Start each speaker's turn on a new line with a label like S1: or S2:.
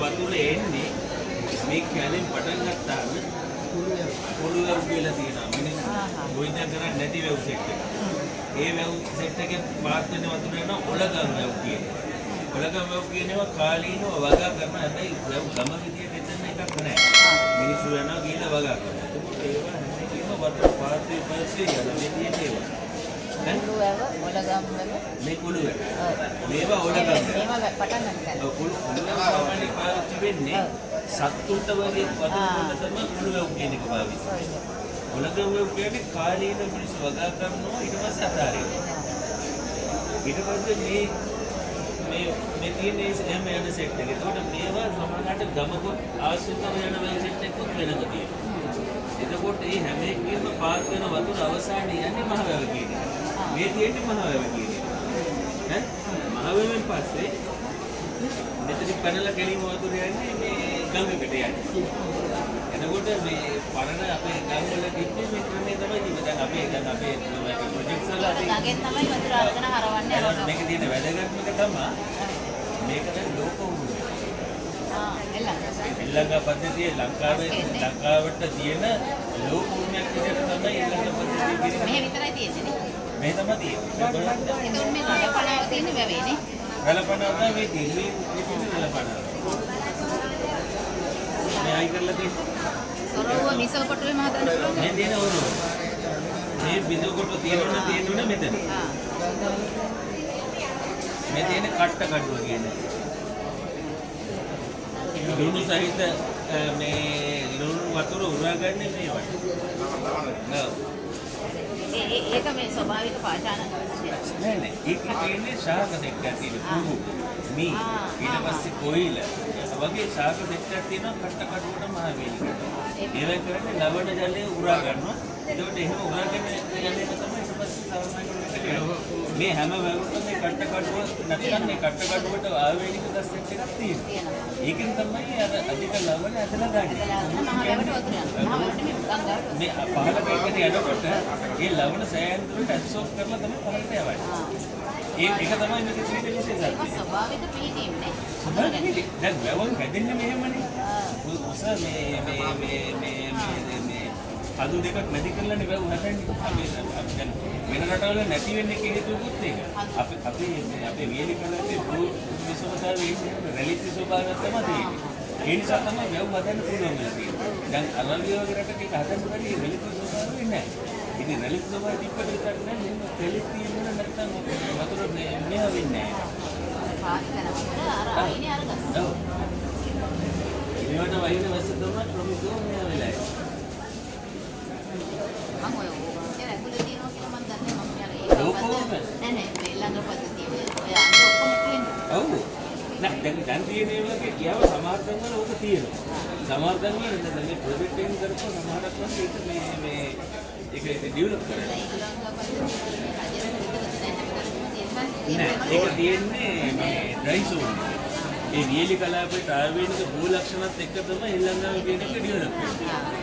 S1: වතුර එන්නේ මේ කැලෙන් පටන් ගත්තාම පොළොව කියලා තියෙනවා. මිනිස්සු ගොවිතැන් කරන්නේ නැති වැව් සෙට් එක. ඒ වැව් සෙට් එකේ පාත් වෙන වතුර යන ඔලගම් වැව් කියන්නේ. ඔලගම් වැව් කියනවා කාලීනව වගා කරන හැබැයි වැව් ගම විදියට එතන එකක් නැහැ. මිනිස්සු යනවා ගිහලා වගා කරනවා. ඒවා හැමදේම වතුර පාත් වෙ පස්සේ යන මේ තියෙන ඒවා.
S2: කුළුවැව ඔලගම් වල
S1: මේ කුළුවැව. මේවා ඔලගම්.
S2: මේවා පටන් ගන්න.
S1: ඔව් කුළුවැව සාමාන්‍ය පාවිච්චි වෙන්නේ සත්තුන්ට වගේ වතුර තමයි කුළුවැව කියන එක පාවිච්චි. ඔලගම් කියන්නේ කාලීන මිනිස්සු වගා කරනවා ඊට පස්සේ අතාරිනවා. ඊට පස්සේ මේ තියෙන එහෙම යන සෙට් එක. ඒකට මේවා සමානකට ගමක ආශ්‍රිතව යන වෙන සෙට් එකක් වෙනම තියෙනවා. එතකොට මේ හැම එකකින්ම පාස් වෙන වතුර අවසානයේ යන්නේ මහවැව කියන එක. මේ තියෙන්නේ මහවැව කියන එක. ඈ මහවැවෙන් පස්සේ මෙතන පැනලා කෙලින්ම වතුර යන්නේ මේ ගඟකට යන්නේ. එතකොට මේ පරණ අපේ ගම් වල තිබ්බේ මේ ක්‍රමේ තමයි තිබ්බේ. දැන් අපේ ප්‍රොජෙක්ට්ස් වල අපි
S2: ගඟෙන් තමයි වතුර අරගෙන හරවන්නේ අරගෙන.
S1: මේක තියෙන වැදගත්ම එක තමයි මේක දැන් ලෝක උරුමය. ඊළඟ පද්ධතිය ලංකාවට තියෙන ලෝක උරුමයක් විදිහට තමයි ඊළඟ පද්ධතිය කියන්නේ.
S2: මෙහෙ විතරයි තියෙන්නේ නේ.
S1: මේ තමයි තියෙන්නේ.
S2: එතකොට මේ ගලපනාව තියෙන්නේ වැවේනේ.
S1: ගලපනාව තමයි තියෙන්නේ. ගලපනාව. මේ අයි කරලා තියෙන්නේ.
S2: සොරව මිසව කොටුවේ මහදන්න පුළුවන්.
S1: මේ තියෙන ඕනෝ. මේ බිඳු කොට තියෙනුනේ මෙතන. මේ තියෙන කට්ට කඩුව කියන්නේ. ලුණු සහිත මේ ලුණු වතුර උරාගන්නේ මේ වට.
S2: ඒක මේ ස්වභාවික පාෂාණ
S1: නෑ නෑ ඒක කියන්නේ ශාක සෙට් එකක් තියෙන කුඹු මී ඊට පස්සේ කොයිල වගේ ශාක සෙට් එකක් තියෙනවා කට්ට කඩුවට මහ වේලිකට. ඒවෙන් කරන්නේ ලවණ ජලය උරා ගන්නවා. එතකොට එහෙම උරාගෙන යන්නේ තමයි ඊට පස්සේ සාමාන්‍යයෙන් මේ හැම වැවකටම මේ කට්ට කඩුව නැත්නම් මේ කට්ට කඩුවට ආවේනික ගස් සෙට් එකක් තියෙනවා. ඒකෙන් තමයි අර අධික ලවණ ඇදලා ගන්න. මේ පහළ පැත්තට යනකොට ඒ ලවණ සෑහෙන දුරට ඇබ්සෝබ් කරලා තමයි පහළට යවන්නේ. ඒක තමයි මේකේ තියෙන විශේෂත්වය.
S2: ඒක ස්වභාවික පිළිදීම් නේ.
S1: ස්වභාවික දැන් වැවුම් හැදෙන්නේ මෙහෙමනේ. උස මේ අදු දෙකක් නැති කරලානේ වැව් හැදෙන්නේ. අපි දැන් වෙන රටවල නැති වෙන්නේ හේතුවකුත් ඒක. අපේ වියලි කලේ භූමිසමතාවයේ රැලිති ස්වභාවයක් තමයි තියෙන්නේ. ඒ නිසා තමයි වැව් හදන්න පුළුවන් වෙලා තියෙන්නේ. දැන් අරාබිය වගේ රටක ඒක හදන්න බැරි රැලිති ස්වභාවය නැහැ. ඉතින් රැලිති ස්වභාවය තිබ්බට විතරක් නෑ මේ රැලිති තියෙන නැත්තම් වතුර මෙහෙම වෙන්නේ නැහැ. ඔව්. මේවට වයින් වැස්ස දුන්නත් ප්‍රමිතෝ මෙහෙම වෙලා යනවා.
S2: මම ඔය ඇතුලේ තියෙනවා කියලා මම දන්නේ මම යාර ඒක නෑ මේ ළඟ පද්ධතිය ඔය අන්න ඔක්කොම තියෙනවා.
S1: ඔව්. නෑ දැන් තියෙන ඒවාගේ කියව සමාර්ථන වල ඕක තියෙනවා. සමාර්ථන වල දැන් මේ ප්‍රොජෙක්ට් එකෙන් කරපුවා සමහරක් වගේ ඒක මේ ඒක ඩෙවලොප් කරලා. නෑ ඒක තියෙන්නේ මේ ඩ්‍රයි සෝන්. ඒ වියලි කලාපේ ආවේනික භූ ලක්ෂණත් එක්ක තමයි ඊළඟම කියන එක ඩෙවලොප් වෙන්නේ.